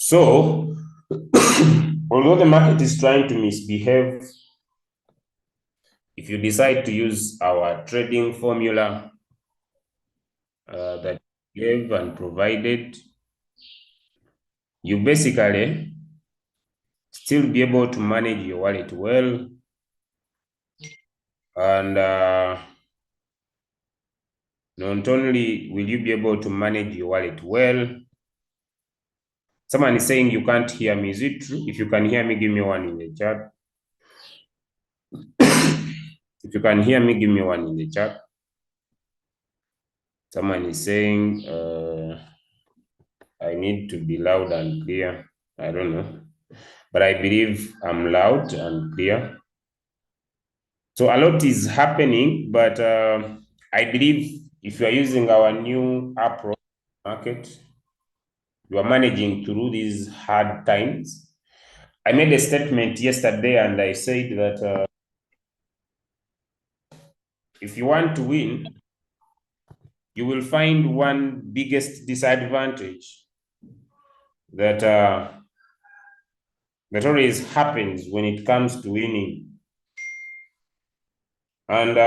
So, although the market is trying to misbehave, if you decide to use our trading formula that we gave and provided, you basically still be able to manage your wallet well. And not only will you be able to manage your wallet well, someone is saying you can't hear me. Is it true? If you can hear me, give me one in the chat. If you can hear me, give me one in the chat. Someone is saying I need to be loud and clear. I don't know, but I believe I'm loud and clear. So a lot is happening, but I believe if you are using our new approach market, you are managing through these hard times. I made a statement yesterday and I said that if you want to win, you will find one biggest disadvantage that that always happens when it comes to winning. And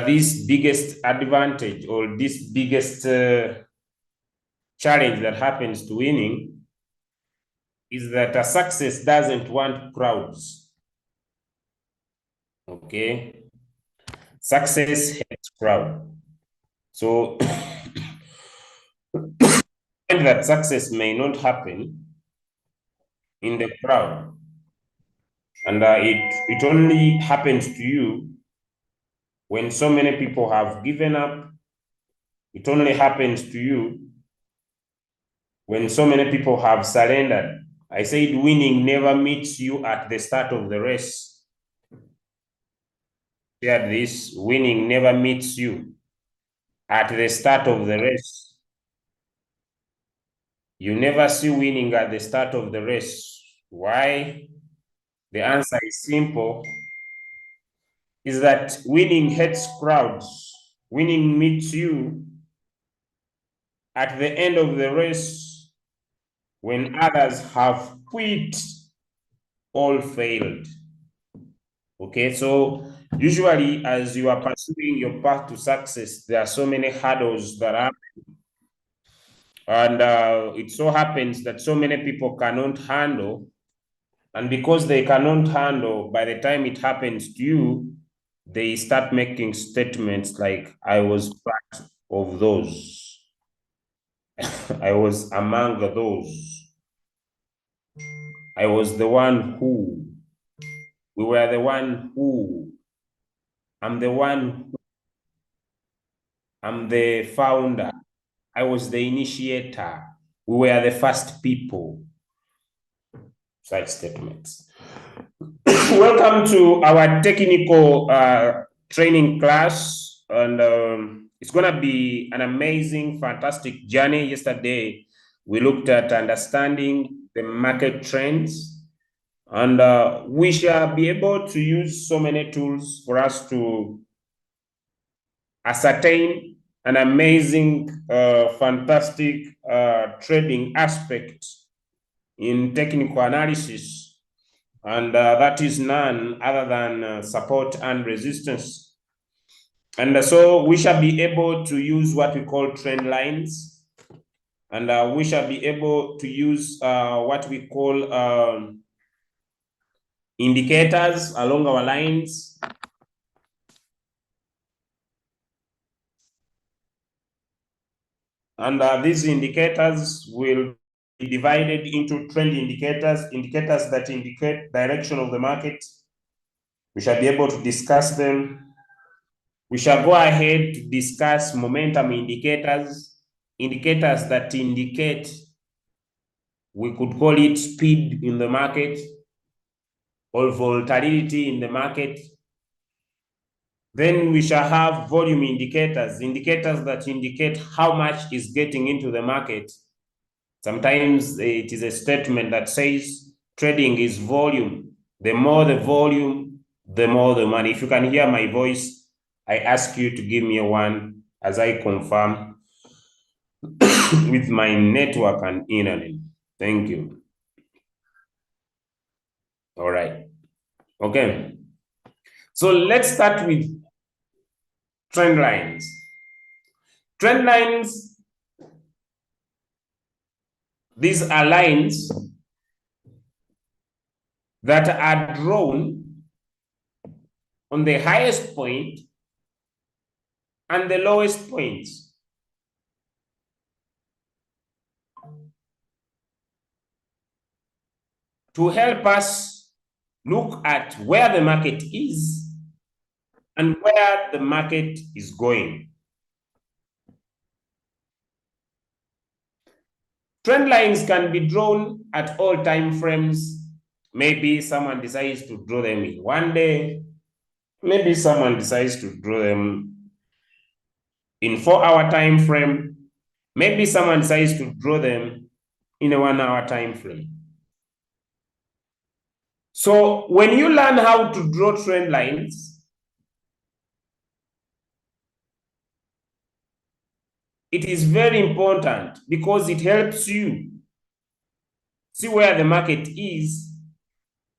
this biggest advantage or this biggest challenge that happens to winning is that a success doesn't want crowds. Okay, success hates crowd. So that success may not happen in the crowd, and it only happens to you when so many people have given up. It only happens to you when so many people have surrendered. I said winning never meets you at the start of the race. Shared this, winning never meets you at the start of the race. You never see winning at the start of the race. Why? The answer is simple, is that winning hates crowds. Winning meets you at the end of the race when others have quit or failed. Okay, so usually as you are pursuing your path to success, there are so many hurdles that happen. And it so happens that so many people cannot handle. And because they cannot handle, by the time it happens to you, they start making statements like, I was part of those. I was among those. I was the one who. We were the one who. I'm the one who. I'm the founder. I was the initiator. We were the first people. Such statements. Welcome to our technical training class, and it's going to be an amazing, fantastic journey. Yesterday, we looked at understanding the market trends, and we shall be able to use so many tools for us to ascertain an amazing, fantastic trading aspect in technical analysis. And that is none other than support and resistance. And so we shall be able to use what we call trend lines. And we shall be able to use what we call indicators along our lines. And these indicators will be divided into trend indicators, indicators that indicate direction of the market. We shall be able to discuss them. We shall go ahead to discuss momentum indicators, indicators that indicate, we could call it speed in the market or volatility in the market. Then we shall have volume indicators, indicators that indicate how much is getting into the market. Sometimes it is a statement that says trading is volume. The more the volume, the more the money. If you can hear my voice, I ask you to give me a one as I confirm with my network and internet. Thank you. All right. Okay. So let's start with trend lines. Trend lines, these are lines that are drawn on the highest point and the lowest point. To help us look at where the market is and where the market is going. Trend lines can be drawn at all time frames. Maybe someone decides to draw them in one day. Maybe someone decides to draw them in 4-hour time frame. Maybe someone decides to draw them in a 1-hour time frame. So when you learn how to draw trend lines, it is very important because it helps you see where the market is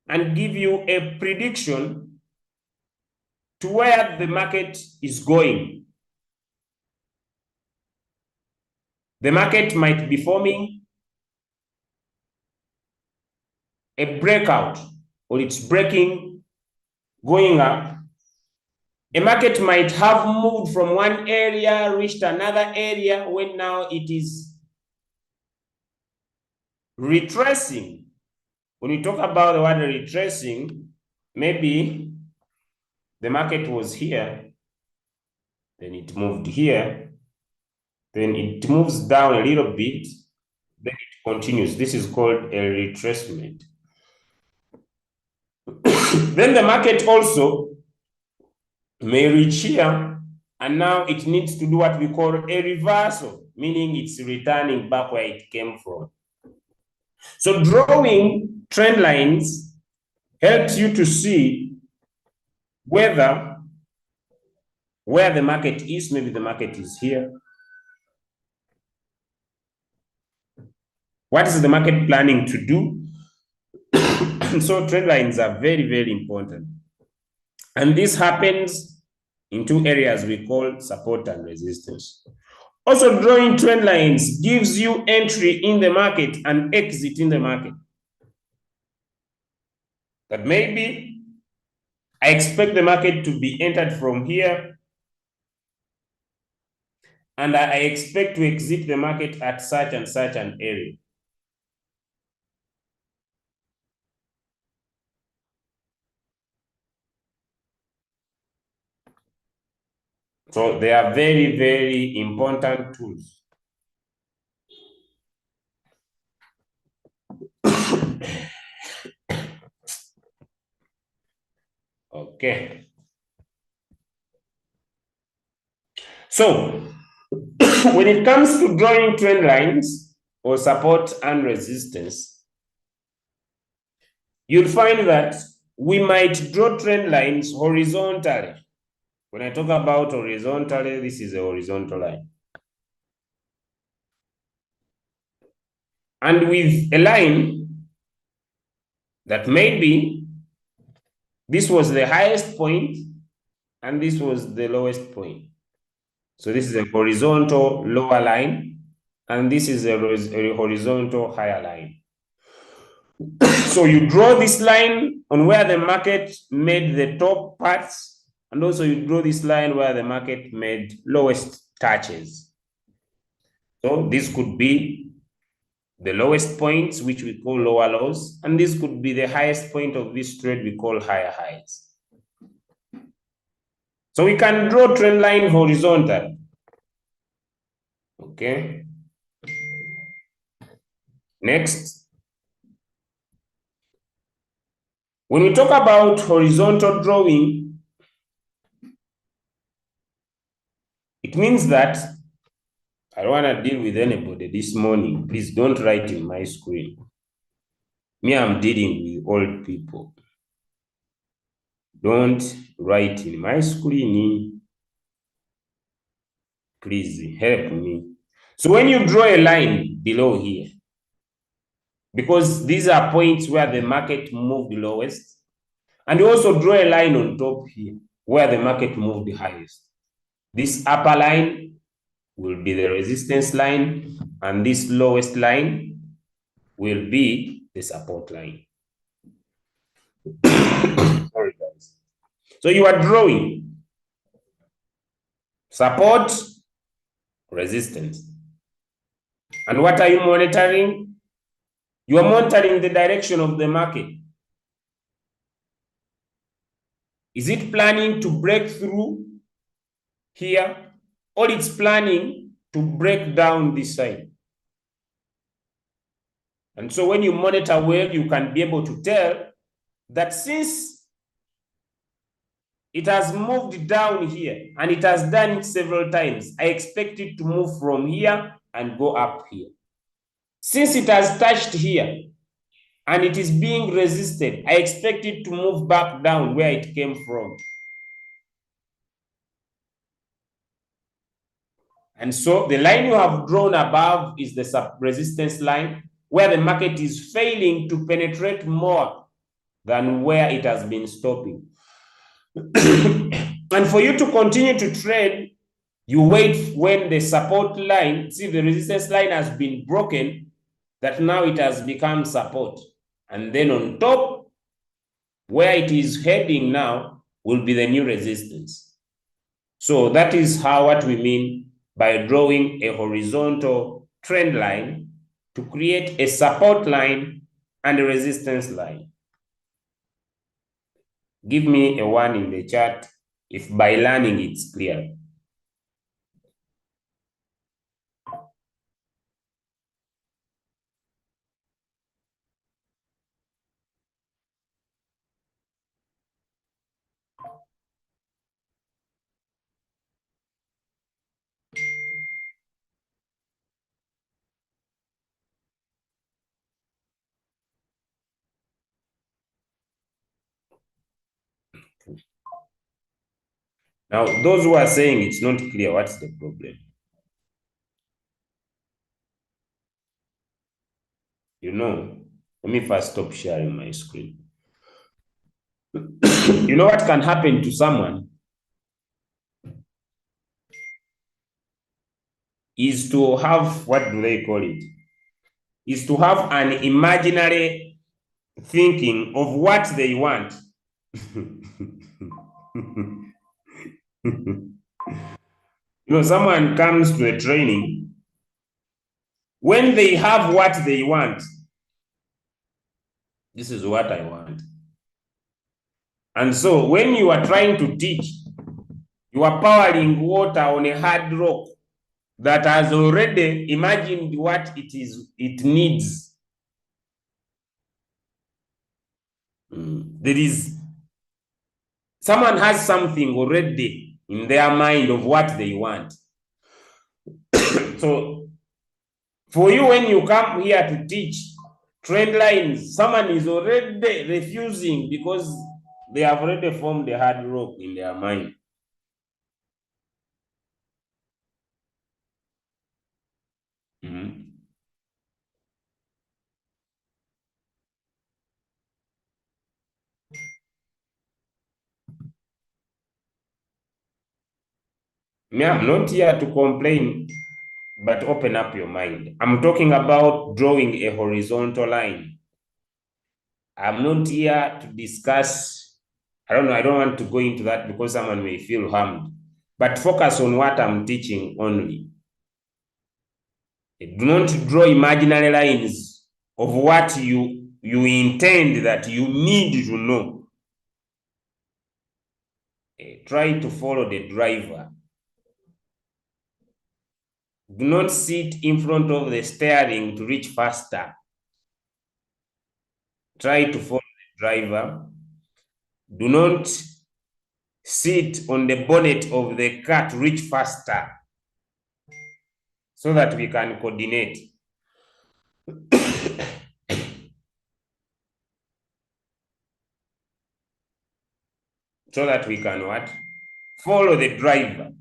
and give you a prediction to where the market is going. The market might be forming a breakout, or it's breaking, going up. A market might have moved from one area, reached another area, when now it is retracing. When we talk about the word retracing, maybe the market was here, then it moved here, then it moves down a little bit, then it continues. This is called a retracement. Then the market also may reach here, and now it needs to do what we call a reversal, meaning it's returning back where it came from. So drawing trend lines helps you to see whether where the market is, maybe the market is here. What is the market planning to do? So trend lines are very, very important. And this happens in two areas we call support and resistance. Also, drawing trend lines gives you entry in the market and exit in the market. That maybe I expect the market to be entered from here, and I expect to exit the market at such and such an area. So they are very, very important tools. Okay. So when it comes to drawing trend lines or support and resistance, you'll find that we might draw trend lines horizontally. When I talk about horizontally, this is a horizontal line. And with a line that maybe this was the highest point and this was the lowest point. So this is a horizontal lower line, and this is a horizontal higher line. So you draw this line on where the market made the top parts, and also you draw this line where the market made lowest touches. So this could be the lowest points, which we call lower lows, and this could be the highest point of this trade we call higher highs. So we can draw trend line horizontal. Okay. Next. When we talk about horizontal drawing, it means that I don't want to deal with anybody this morning. Please don't write in my screen. Me, I'm dealing with old people. Don't write in my screen. Please help me. So when you draw a line below here, because these are points where the market moved the lowest, and you also draw a line on top here where the market moved the highest. This upper line will be the resistance line, and this lowest line will be the support line. Sorry, guys. So you are drawing support, resistance. And what are you monitoring? You are monitoring the direction of the market. Is it planning to break through here, or it's planning to break down this side? And so when you monitor well, you can be able to tell that since it has moved down here and it has done it several times, I expect it to move from here and go up here. Since it has touched here and it is being resisted, I expect it to move back down where it came from. And so the line you have drawn above is the sub-resistance line, where the market is failing to penetrate more than where it has been stopping. And for you to continue to trade, you wait when the support line, see the resistance line has been broken, that now it has become support. And then on top, where it is heading now will be the new resistance. So that is what we mean by drawing a horizontal trend line to create a support line and a resistance line. Give me a 1 in the chat if by learning it's clear. Now, those who are saying it's not clear, what's the problem? You know, let me first stop sharing my screen. You know what can happen to someone is to have, what do they call it? Is to have an imaginary thinking of what they want. You know, someone comes to a training, when they have what they want, this is what I want. And so when you are trying to teach, you are pouring water on a hard rock that has already imagined what it needs. There is, someone has something already in their mind of what they want. So for you, when you come here to teach trend lines, someone is already refusing because they have already formed a hard rock in their mind. Me, I'm not here to complain, but open up your mind. I'm talking about drawing a horizontal line. I'm not here to discuss, I don't know, I don't want to go into that because someone may feel harmed, but focus on what I'm teaching only. Do not draw imaginary lines of what you intend that you need to know. Try to follow the driver. Do not sit in front of the steering to reach faster. Try to follow the driver. Do not sit on the bonnet of the car to reach faster so that we can coordinate. So that we can what? Follow the driver.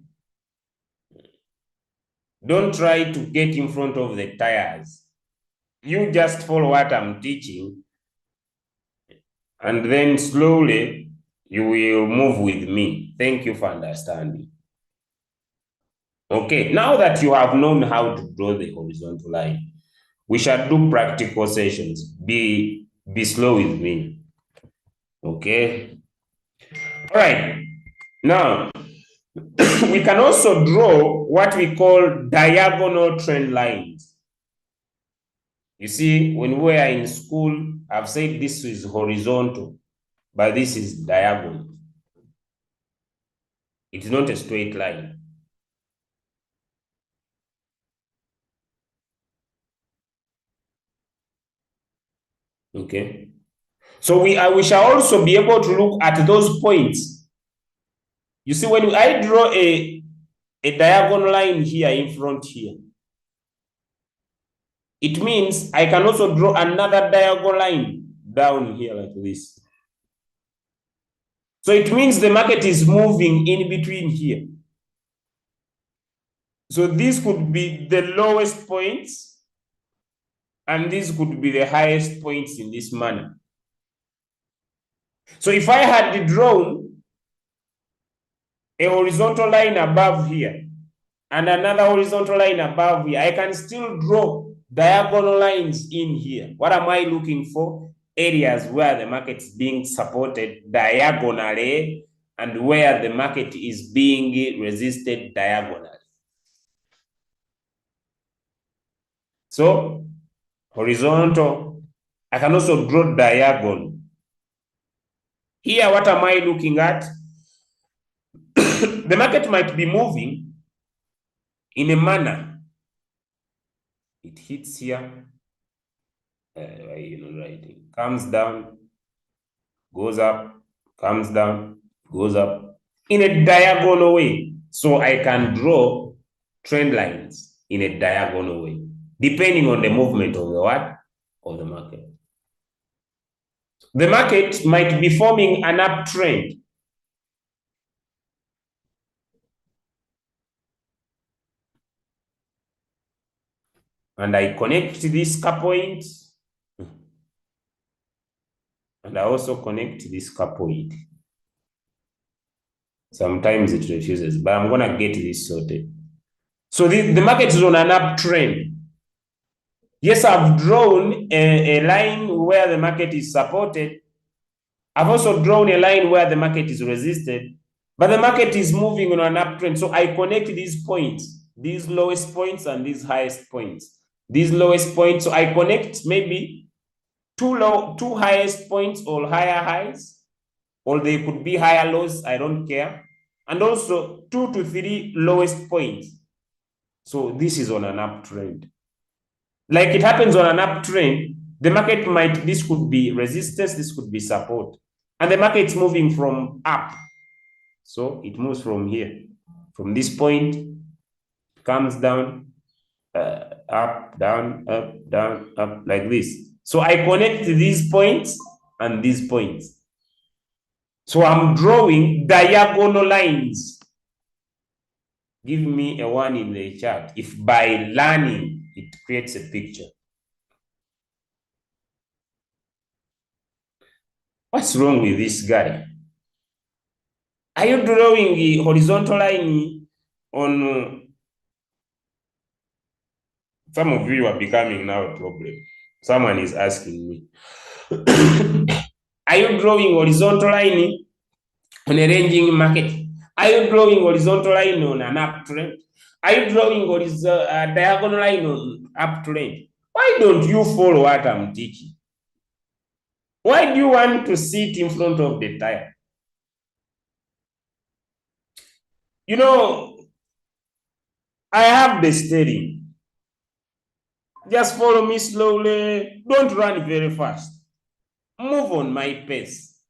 Don't try to get in front of the tires. You just follow what I'm teaching, and then slowly you will move with me. Thank you for understanding. Okay, now that you have known how to draw the horizontal line, we shall do practical sessions. Be slow with me. Okay. All right. Now, we can also draw what we call diagonal trend lines. You see, when we are in school, I've said this is horizontal, but this is diagonal. It's not a straight line. Okay. So we shall also be able to look at those points. You see, when I draw a diagonal line here in front here, it means I can also draw another diagonal line down here like this. So it means the market is moving in between here. So this could be the lowest points, and this could be the highest points in this manner. So if I had drawn a horizontal line above here and another horizontal line above here, I can still draw diagonal lines in here. What am I looking for? Areas where the market is being supported diagonally and where the market is being resisted diagonally. So horizontal, I can also draw diagonal. Here, what am I looking at? The market might be moving in a manner. It hits here, comes down, goes up, comes down, goes up, in a diagonal way. So I can draw trend lines in a diagonal way, depending on the movement of the what? Of the market. The market might be forming an uptrend. And I connect this K point, and I also connect this K point. Sometimes it refuses, but I'm gonna get this sorted. So the market is on an uptrend. Yes, I've drawn a line where the market is supported. I've also drawn a line where the market is resisted, but the market is moving on an uptrend. So I connect these points, these lowest points and these highest points. These lowest points, so I connect maybe two highest points or higher highs, or they could be higher lows, I don't care. And also 2 to 3 lowest points. So this is on an uptrend. Like it happens on an uptrend, the market might, this could be resistance, this could be support. And the market's moving from up. So it moves from here. From this point, comes down, up, down, up, like this. So I connect these points and these points. So I'm drawing diagonal lines. Give me a 1 in the chart if by learning it creates a picture. What's wrong with this guy? Are you drawing a horizontal line on? Some of you are becoming now a problem. Someone is asking me. Are you drawing horizontal line on a ranging market? Are you drawing horizontal line on an uptrend? Are you drawing diagonal line on uptrend? Why don't you follow what I'm teaching? Why do you want to sit in front of the tire? You know, I have the steering. Just follow me slowly. Don't run very fast. Move on my pace.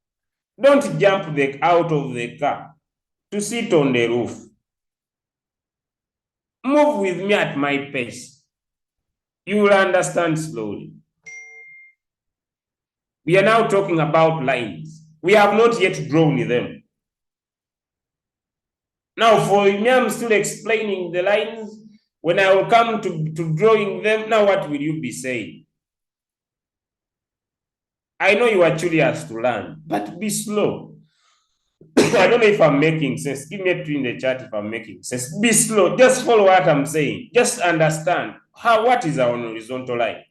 Don't jump out of the car to sit on the roof. Move with me at my pace. You will understand slowly. We are now talking about lines. We have not yet drawn them. Now, for me, I'm still explaining the lines. When I will come to drawing them, now what will you be saying? I know you are curious to learn, but be slow. I don't know if I'm making sense. Give me a 2 in the chat if I'm making sense. Be slow. Just follow what I'm saying. Just understand what is our horizontal line.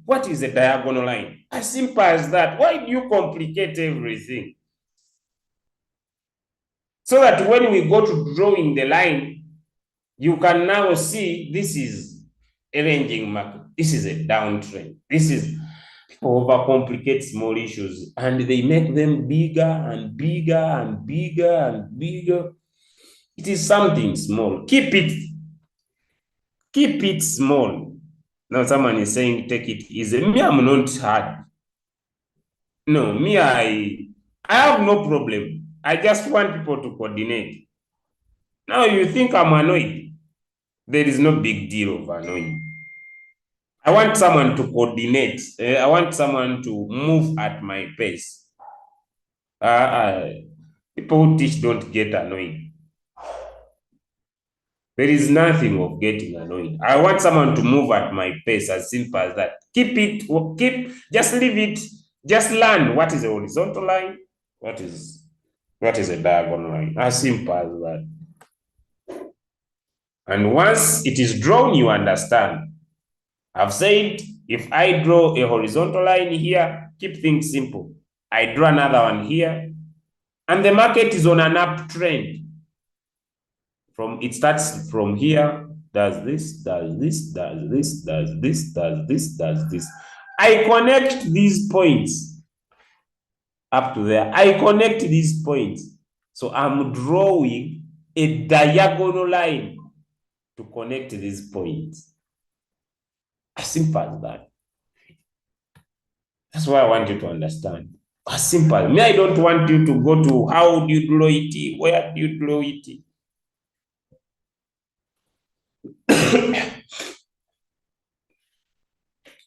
What is a diagonal line? As simple as that. Why do you complicate everything? So that when we go to drawing the line, you can now see this is a ranging market. This is a downtrend. This is overcomplicate small issues and they make them bigger and bigger and bigger and bigger. It is something small. Keep it small. Now someone is saying take it easy. Me, I'm not hard. No, me, I have no problem. I just want people to coordinate. Now you think I'm annoyed. There is no big deal of annoying. I want someone to coordinate. I want someone to move at my pace. People who teach don't get annoyed. There is nothing of getting annoyed. I want someone to move at my pace, as simple as that. Just leave it, just learn what is a horizontal line, what is a diagonal line, as simple as that. And once it is drawn, you understand. I've said, if I draw a horizontal line here, keep things simple. I draw another one here, and the market is on an uptrend. It starts from here, does this, does this, does this, does this, does this, does this. I connect these points up to there. I connect these points. So I'm drawing a diagonal line to connect these points. As simple as that. That's what I want you to understand. As simple. Me, I don't want you to go to how do you draw it, where do you draw it.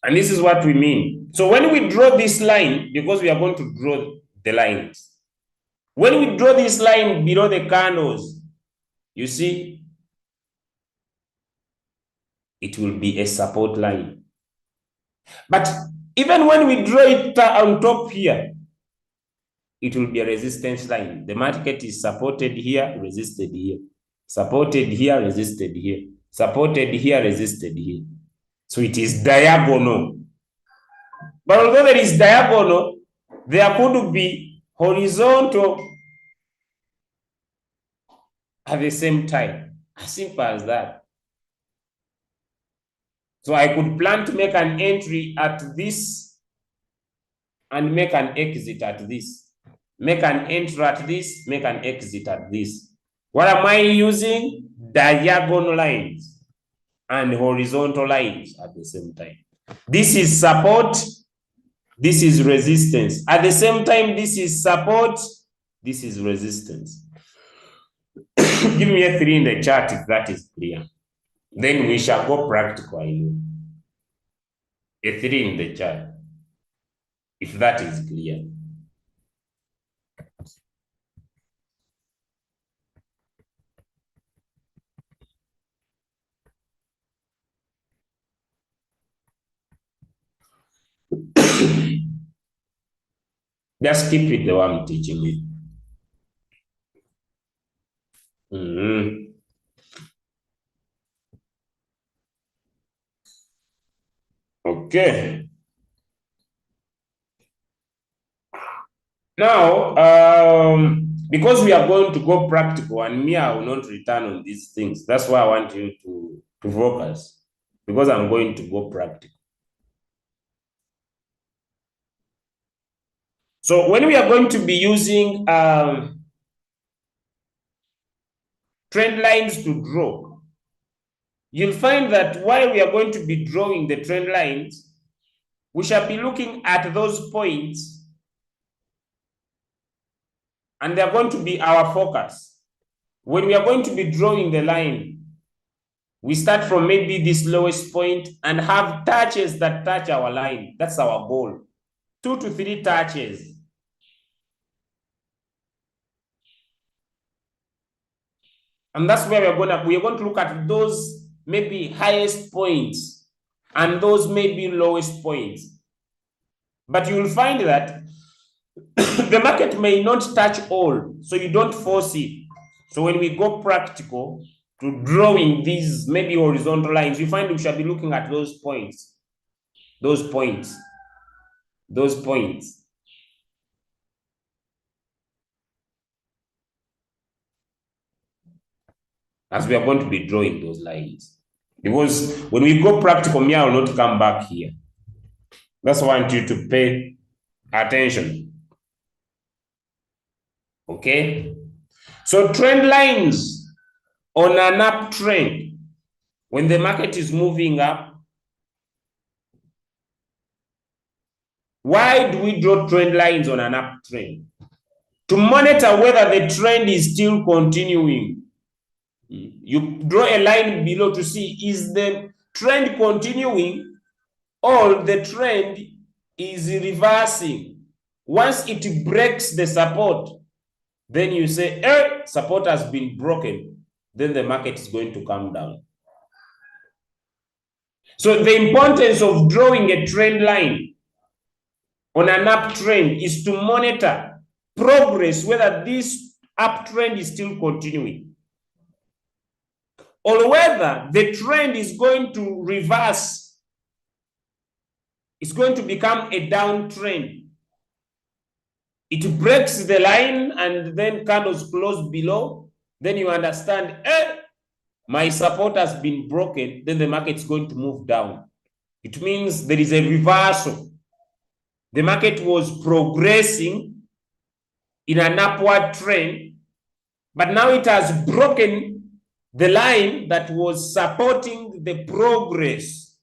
And this is what we mean. So when we draw this line, because we are going to draw the lines, when we draw this line below the candles, you see, it will be a support line. But even when we draw it on top here, it will be a resistance line. The market is supported here, resisted here. Supported here, resisted here. Supported here, resisted here. So it is diagonal. But although there is diagonal, there could be horizontal at the same time. As simple as that. So I could plan to make an entry at this and make an exit at this. Make an entry at this, make an exit at this. What am I using? Diagonal lines and horizontal lines at the same time. This is support, this is resistance. At the same time, this is support, this is resistance. Give me a 3 in the chat if that is clear. Then we shall go practical. A 3 in the chat if that is clear. Just keep it the way I'm teaching it. Okay. Now, because we are going to go practical, and me, I will not return on these things. That's why I want you to focus, because I'm going to go practical. So when we are going to be using trend lines to draw, you'll find that while we are going to be drawing the trend lines, we shall be looking at those points, and they're going to be our focus. When we are going to be drawing the line, we start from maybe this lowest point and have touches that touch our line. That's our goal. 2 to 3 touches. And that's where we're going to look at those maybe highest points and those maybe lowest points. But you will find that the market may not touch all, so you don't force it. So when we go practical to drawing these maybe horizontal lines, you find we shall be looking at those points, those points. As we are going to be drawing those lines. Because when we go practical, me, I will not come back here. That's why I want you to pay attention. Okay? So trend lines on an uptrend, when the market is moving up, why do we draw trend lines on an uptrend? To monitor whether the trend is still continuing. You draw a line below to see, is the trend continuing or the trend is reversing? Once it breaks the support, then you say, support has been broken. Then the market is going to come down. So the importance of drawing a trend line on an uptrend is to monitor progress, whether this uptrend is still continuing or whether the trend is going to reverse. It's going to become a downtrend. It breaks the line and then candles close below. Then you understand, my support has been broken. Then the market's going to move down. It means there is a reversal. The market was progressing in an upward trend, but now it has broken the line that was supporting the progress.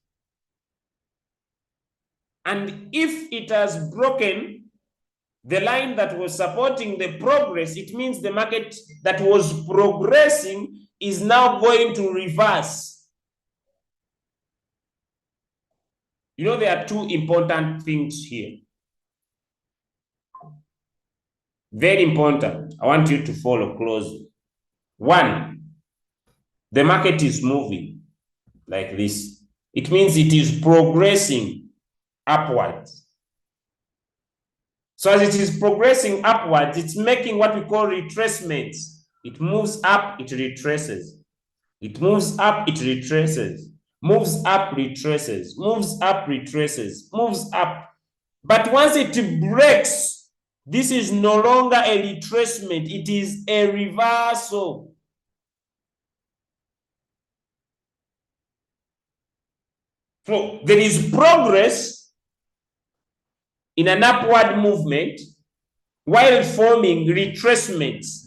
And if it has broken the line that was supporting the progress, it means the market that was progressing is now going to reverse. You know, there are two important things here. Very important. I want you to follow closely. One, the market is moving like this. It means it is progressing upwards. So as it is progressing upwards, it's making what we call retracements. It moves up, it retraces. It moves up, it retraces. Moves up, retraces. Moves up, retraces. Moves up. But once it breaks, this is no longer a retracement. It is a reversal. So there is progress in an upward movement while forming retracements.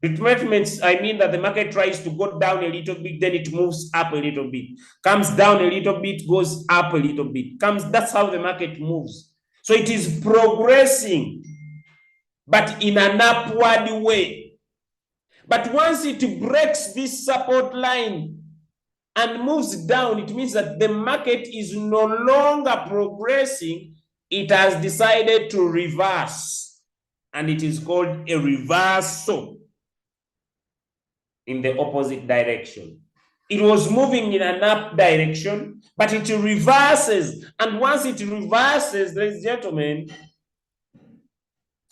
Retracements, I mean that the market tries to go down a little bit, then it moves up a little bit, comes down a little bit, goes up a little bit, that's how the market moves. So it is progressing, but in an upward way. But once it breaks this support line and moves down, it means that the market is no longer progressing. It has decided to reverse, and it is called a reversal in the opposite direction. It was moving in an up direction, but it reverses. And once it reverses, ladies and gentlemen,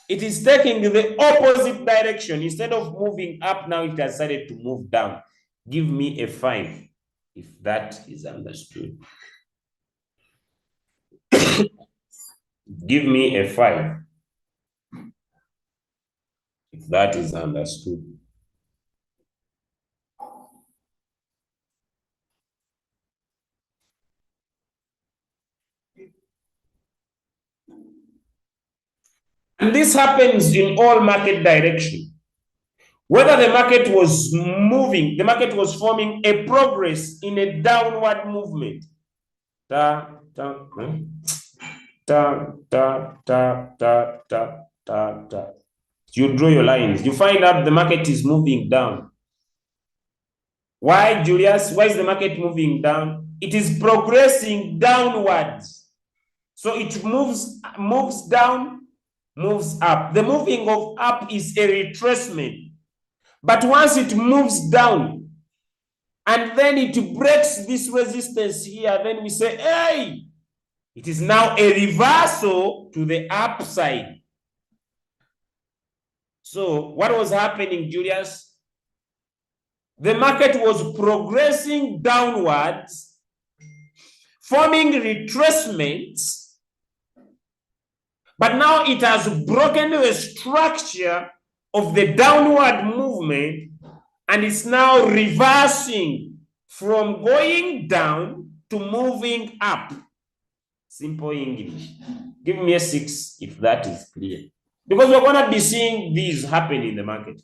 it is taking the opposite direction. Instead of moving up, now it has decided to move down. Give me a 5 if that is understood. Give me a 5 if that is understood. And this happens in all market direction. Whether the market was moving, the market was forming a progress in a downward movement. You draw your lines. You find out the market is moving down. Why, Julius? Why is the market moving down? It is progressing downwards. So it moves down, moves up. The moving of up is a retracement. But once it moves down and then it breaks this resistance here, then we say, hey, it is now a reversal to the upside. So what was happening, Julius? The market was progressing downwards, forming retracements, but now it has broken the structure of the downward movement and it's now reversing from going down to moving up. Simple English. Give me a 6 if that is clear. Because we're going to be seeing these happen in the market.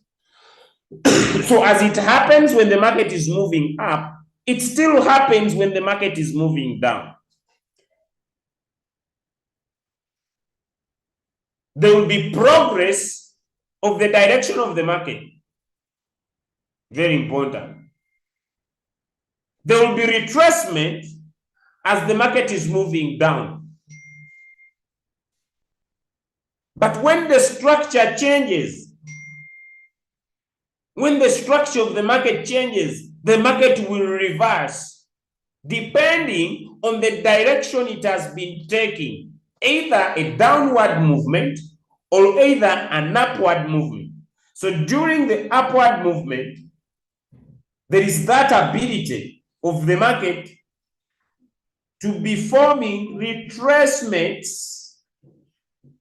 So as it happens when the market is moving up, it still happens when the market is moving down. There will be progress of the direction of the market. Very important. There will be retracement as the market is moving down. But when the structure changes, when the structure of the market changes, the market will reverse depending on the direction it has been taking, either a downward movement or either an upward movement. So during the upward movement, there is that ability of the market to be forming retracements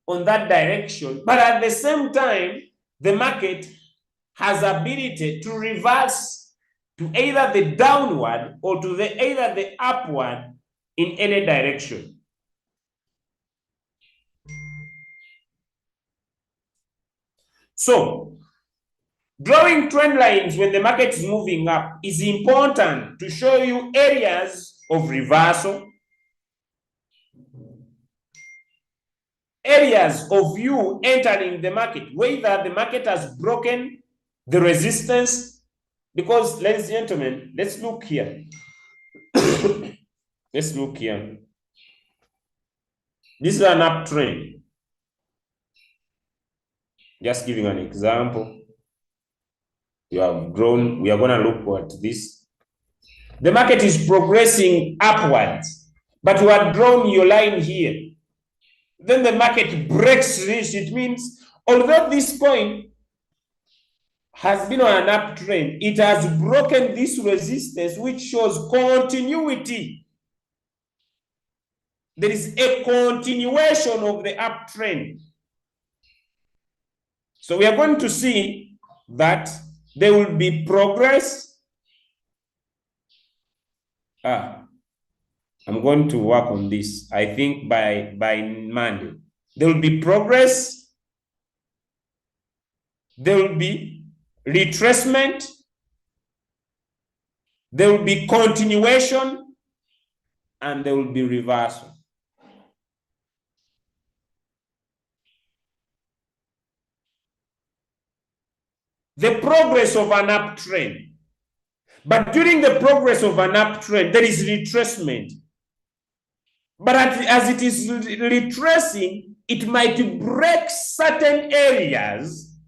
on that direction, but at the same time, the market has ability to reverse to either the downward or to either the upward in any direction. So, drawing trend lines when the market is moving up is important to show you areas of reversal, areas of you entering the market, whether the market has broken the resistance. Because, ladies and gentlemen, let's look here. Let's look here. This is an uptrend. Just giving an example. You have grown. We are going to look at this. The market is progressing upwards, but you have drawn your line here. Then the market breaks this. It means, although this coin has been on an uptrend, it has broken this resistance, which shows continuity. There is a continuation of the uptrend. So we are going to see that there will be progress. I'm going to work on this. I think by Monday. There will be progress. There will be retracement. There will be continuation. And there will be reversal. The progress of an uptrend. But during the progress of an uptrend, there is retracement. But as it is retracing, it might break certain areas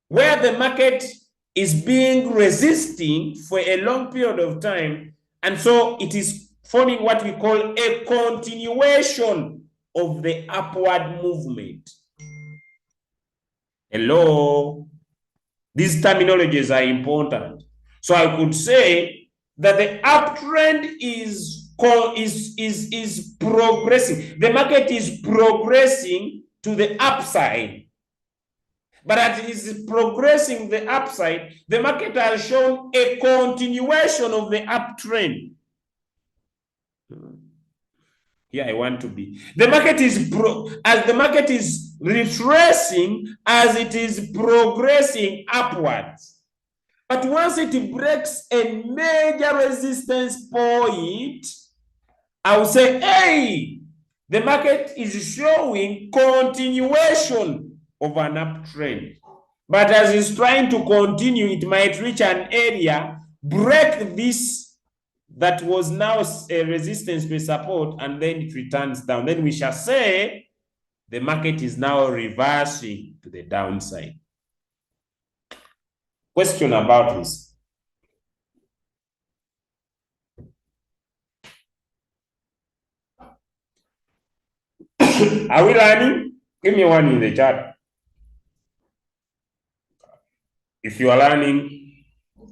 where the market is being resisting for a long period of time. And so it is forming what we call a continuation of the upward movement. Hello? These terminologies are important. So I could say that the uptrend is progressing. The market is progressing to the upside. But as it is progressing the upside, the market has shown a continuation of the uptrend. Here I want to be. The market is as the market is retracing, as it is progressing upwards. But once it breaks a major resistance point, I will say, hey, the market is showing continuation of an uptrend. But as it's trying to continue, it might reach an area, break this that was now a resistance with support, and then it returns down. Then we shall say the market is now reversing to the downside. Question about this. Are we learning? Give me one in the chat. If you are learning,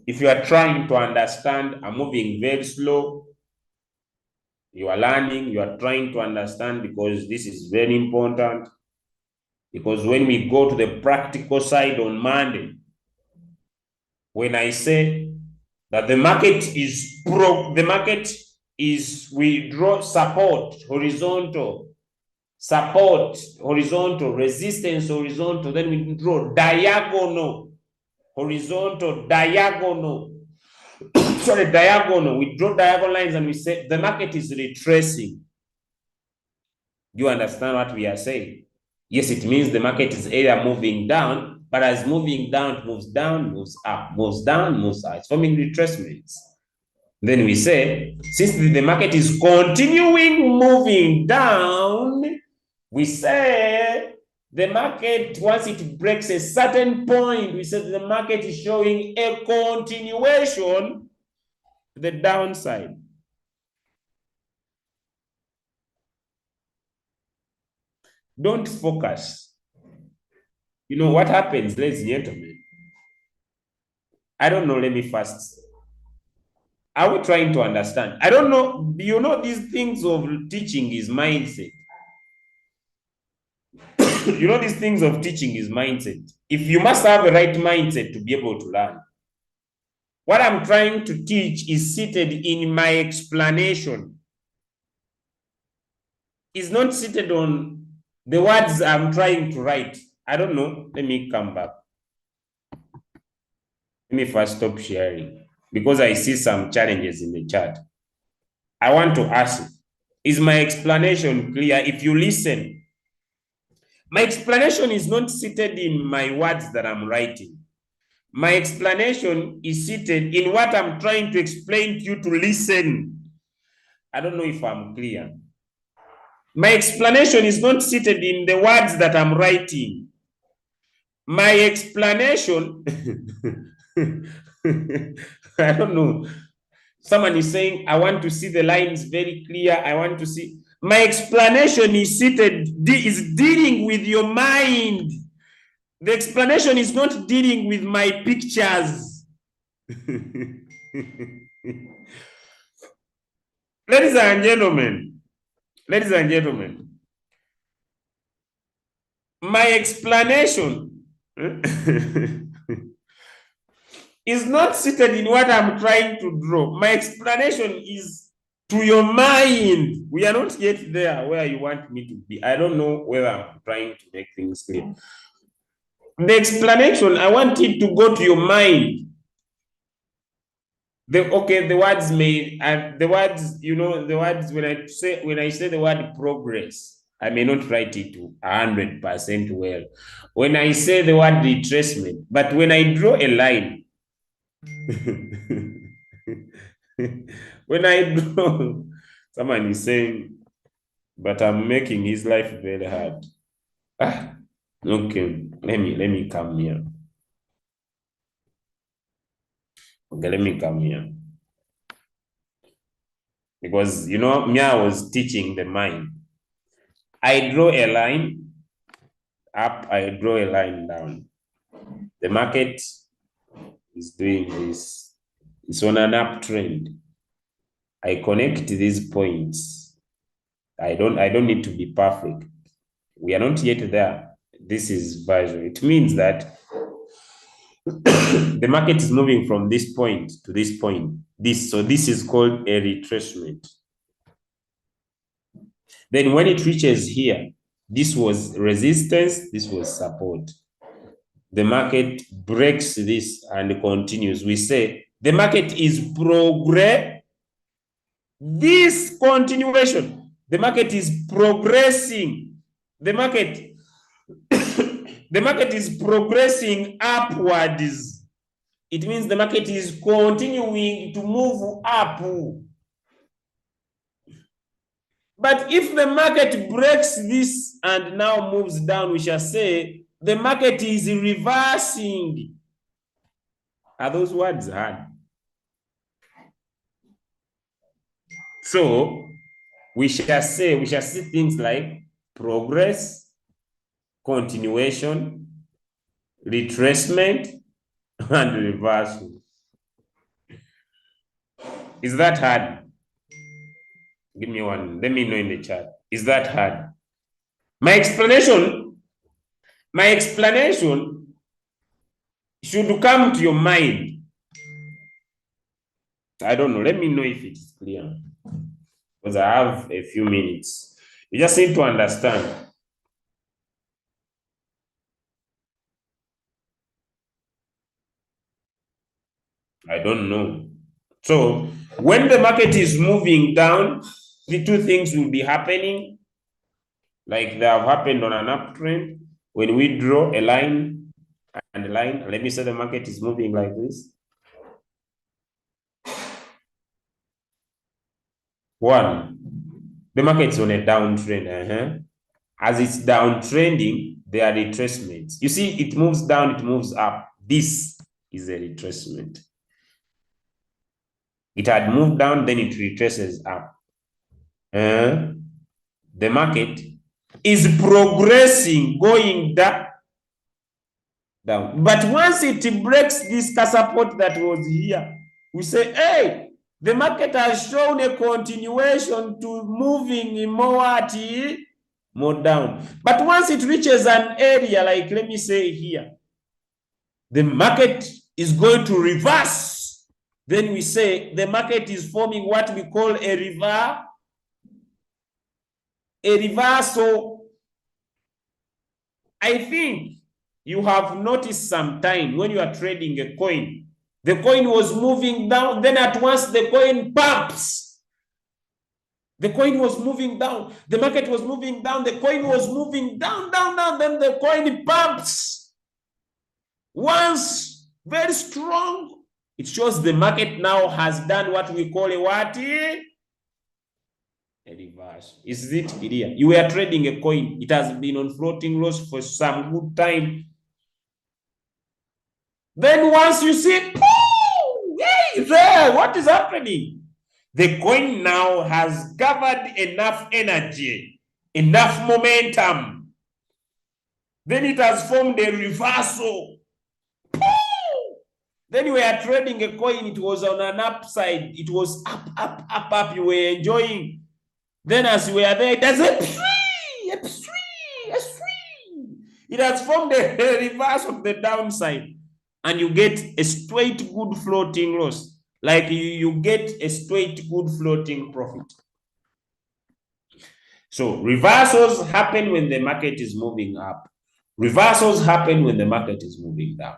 if you are trying to understand, I'm moving very slow. You are learning, you are trying to understand, because this is very important. Because when we go to the practical side on Monday, when I say that the market is, we draw support, horizontal, support, horizontal, resistance, horizontal, then we draw diagonal, horizontal, diagonal. Sorry, diagonal. We draw diagonal lines and we say the market is retracing. You understand what we are saying? Yes, it means the market is either moving down, but as moving down, it moves down, moves up, moves down, moves up. It's forming retracements. Then we say, since the market is continuing moving down, we say the market, once it breaks a certain point, we say the market is showing a continuation to the downside. Don't focus. You know what happens, ladies and gentlemen? I don't know, let me first. Are we trying to understand? I don't know. You know, these things of teaching is mindset. You know, these things of teaching is mindset. If you must have the right mindset to be able to learn. What I'm trying to teach is seated in my explanation. It's not seated on the words I'm trying to write. I don't know. Let me come back. Let me first stop sharing because I see some challenges in the chat. I want to ask, is my explanation clear? If you listen, my explanation is not seated in my words that I'm writing. My explanation is seated in what I'm trying to explain to you to listen. I don't know if I'm clear. My explanation is not seated in the words that I'm writing. My explanation, I don't know. Someone is saying, I want to see the lines very clear. I want to see. My explanation is seated, is dealing with your mind. The explanation is not dealing with my pictures. Ladies and gentlemen, my explanation is not seated in what I'm trying to draw. My explanation is to your mind. We are not yet there where you want me to be. I don't know whether I'm trying to make things clear. The explanation, I want it to go to your mind. The words may, the words, you know, the words, when I say the word progress, I may not write it to 100% well. When I say the word retracement, but when I draw a line, when I draw, someone is saying, but I'm making his life very hard. Okay, let me come here. Okay, let me come here. Because, you know, me, I was teaching the mind. I draw a line up, I draw a line down. The market is doing this. It's on an uptrend. I connect these points. I don't need to be perfect. We are not yet there. This is version. It means that the market is moving from this point to this point. So this is called a retracement. Then when it reaches here, this was resistance, this was support. The market breaks this and continues. We say the market is progress. This continuation, the market is progressing. The market, the market is progressing upwards. It means the market is continuing to move up. But if the market breaks this and now moves down, we shall say the market is reversing. Are those words hard? So we shall see things like progress, continuation, retracement, and reversal. Is that hard? Give me one. Let me know in the chat. Is that hard? My explanation should come to your mind. I don't know. Let me know if it's clear. Because I have a few minutes. You just need to understand. I don't know. So when the market is moving down, the two things will be happening, like they have happened on an uptrend. When we draw a line and a line, let me say the market is moving like this. One, the market is on a downtrend. As it's downtrending, there are retracements. You see, it moves down, it moves up. This is a retracement. It had moved down, then it retraces up. The market is progressing, going down. But once it breaks this support that was here, we say, hey, the market has shown a continuation to moving more down. But once it reaches an area, like let me say here, the market is going to reverse. Then we say the market is forming what we call a reversal. I think you have noticed sometime when you are trading a coin, the coin was moving down, then at once the coin pumps. The coin was moving down, the market was moving down, the coin was moving down, then the coin pumps. Once very strong, it shows the market now has done what we call a what? A reverse. Is it clear? You were trading a coin, it has been on floating loss for some good time. Then once you see, hey, there, what is happening? The coin now has gathered enough energy, enough momentum. Then it has formed a reversal. Then you were trading a coin, it was on an upside. It was up. You were enjoying. Then as you were there, it has it has formed a reverse of the downside. And you get a straight good floating loss. Like you get a straight good floating profit. So reversals happen when the market is moving up. Reversals happen when the market is moving down.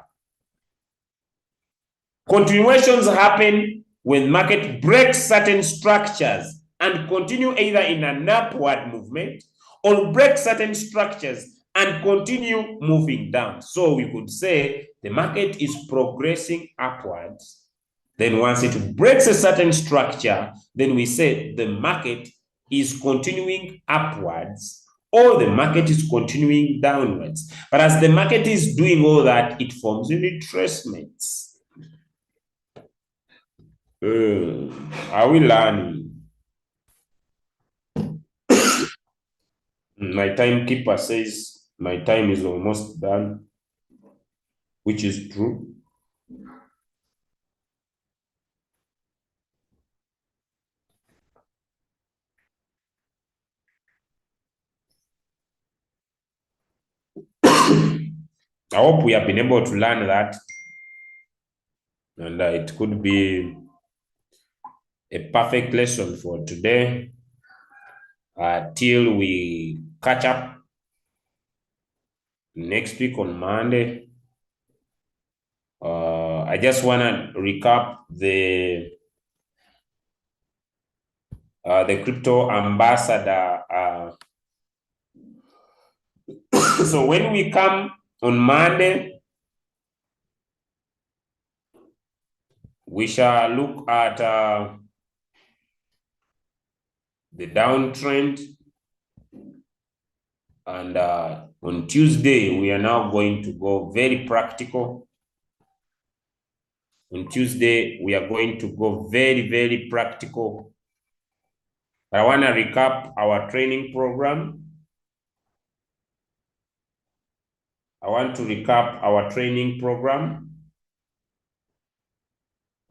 Continuations happen when market breaks certain structures and continue either in an upward movement or break certain structures and continue moving down. So we could say the market is progressing upwards. Then once it breaks a certain structure, then we say the market is continuing upwards or the market is continuing downwards. But as the market is doing all that, it forms retracements. Are we learning? My timekeeper says my time is almost done, which is true. I hope we have been able to learn that, and it could be a perfect lesson for today till we catch up next week on Monday. I just want to recap the crypto ambassador. So when we come on Monday, we shall look at the downtrend, and on Tuesday we are now going to go very practical On Tuesday, we are going to go very, very practical. I want to recap our training program.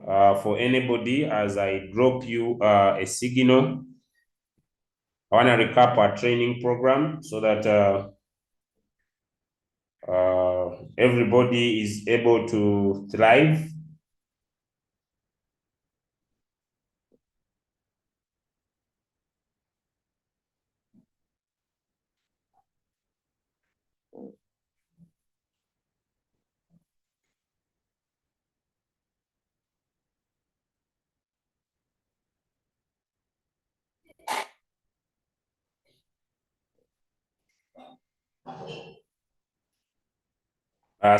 For anybody, as I drop you a signal, I want to recap our training program so that everybody is able to thrive.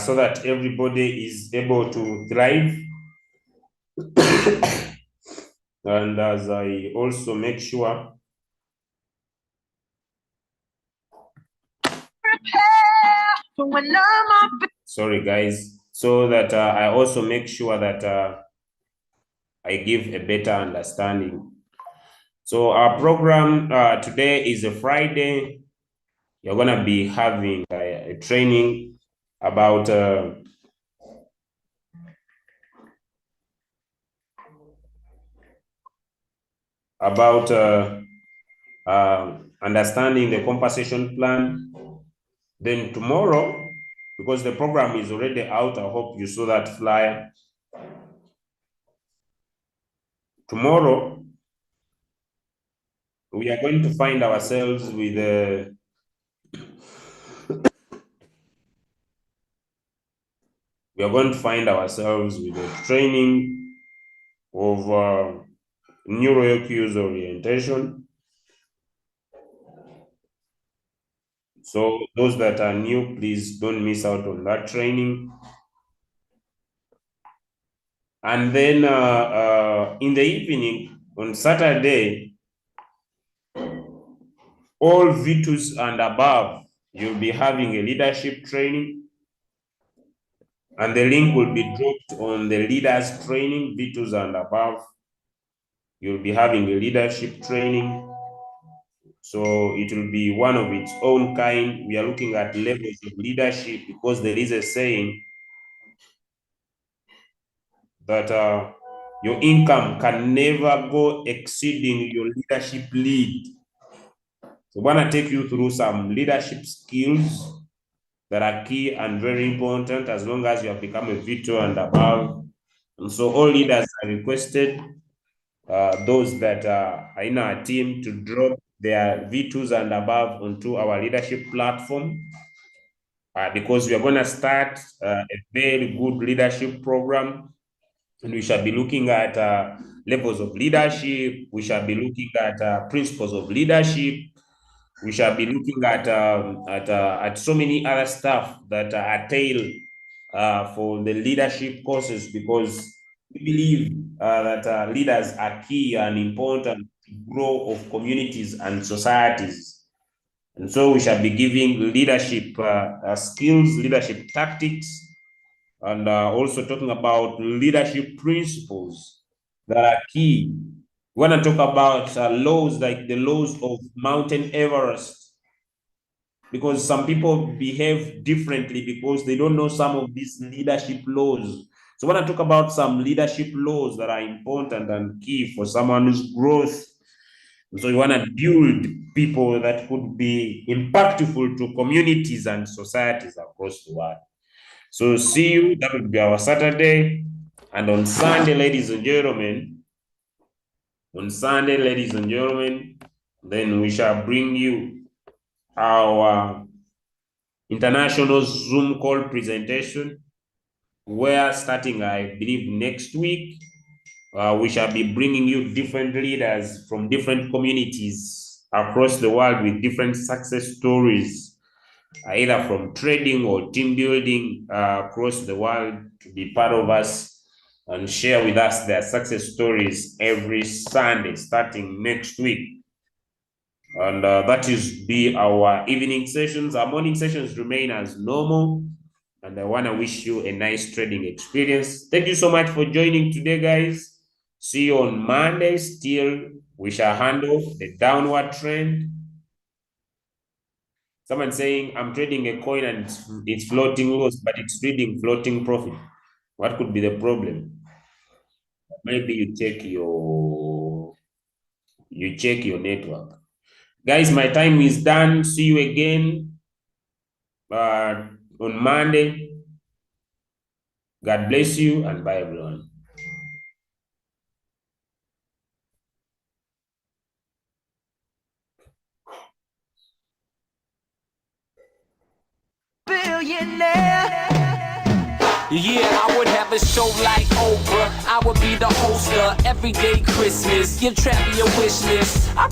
So that everybody is able to thrive. And as I also make sure, sorry guys, so that I also make sure that I give a better understanding. So our program today is a Friday. You're gonna be having a training about understanding the compensation plan. Then tomorrow, because the program is already out, I hope you saw that flyer. Tomorrow, we are going to find ourselves with a training of neural cues orientation. So those that are new, please don't miss out on that training. And then in the evening, on Saturday, all V2s and above, you'll be having a leadership training. And the link will be dropped on the leaders training, V2s and above. You'll be having a leadership training. So it will be one of its own kind. We are looking at levels of leadership because there is a saying that your income can never go exceeding your leadership lead. So I want to take you through some leadership skills that are key and very important as long as you have become a V2 and above. And so all leaders are requested, those that are in our team, to drop their V2s and above onto our leadership platform, because we are going to start a very good leadership program, and we shall be looking at levels of leadership. We shall be looking at principles of leadership. We shall be looking at so many other stuff that are tailored for the leadership courses, because we believe that leaders are key and important to grow of communities and societies. And so we shall be giving leadership skills, leadership tactics, and also talking about leadership principles that are key. We want to talk about laws, like the laws of Mountain Everest, because some people behave differently because they don't know some of these leadership laws. So I want to talk about some leadership laws that are important and key for someone's growth. And so you want to build people that could be impactful to communities and societies across the world. So see you, that will be our Saturday. And on Sunday, ladies and gentlemen, then we shall bring you our international Zoom call presentation, where starting, I believe, next week, we shall be bringing you different leaders from different communities across the world with different success stories, either from trading or team building across the world, to be part of us and share with us their success stories every Sunday starting next week. And that is be our evening sessions. Our morning sessions remain as normal. and I want to wish you a nice trading experience. Thank you so much for joining today, guys. See you on Monday. Still, we shall handle the downward trend. Someone saying, I'm trading a coin and it's floating loss, but it's reading floating profit. What could be the problem? Maybe you check your network. Guys, my time is done. See you again on Monday. God bless you and bye, everyone. Billionaire. Yeah, I would have a show like Oprah. I would be the host of Everyday Christmas. Give Trappy a wish list.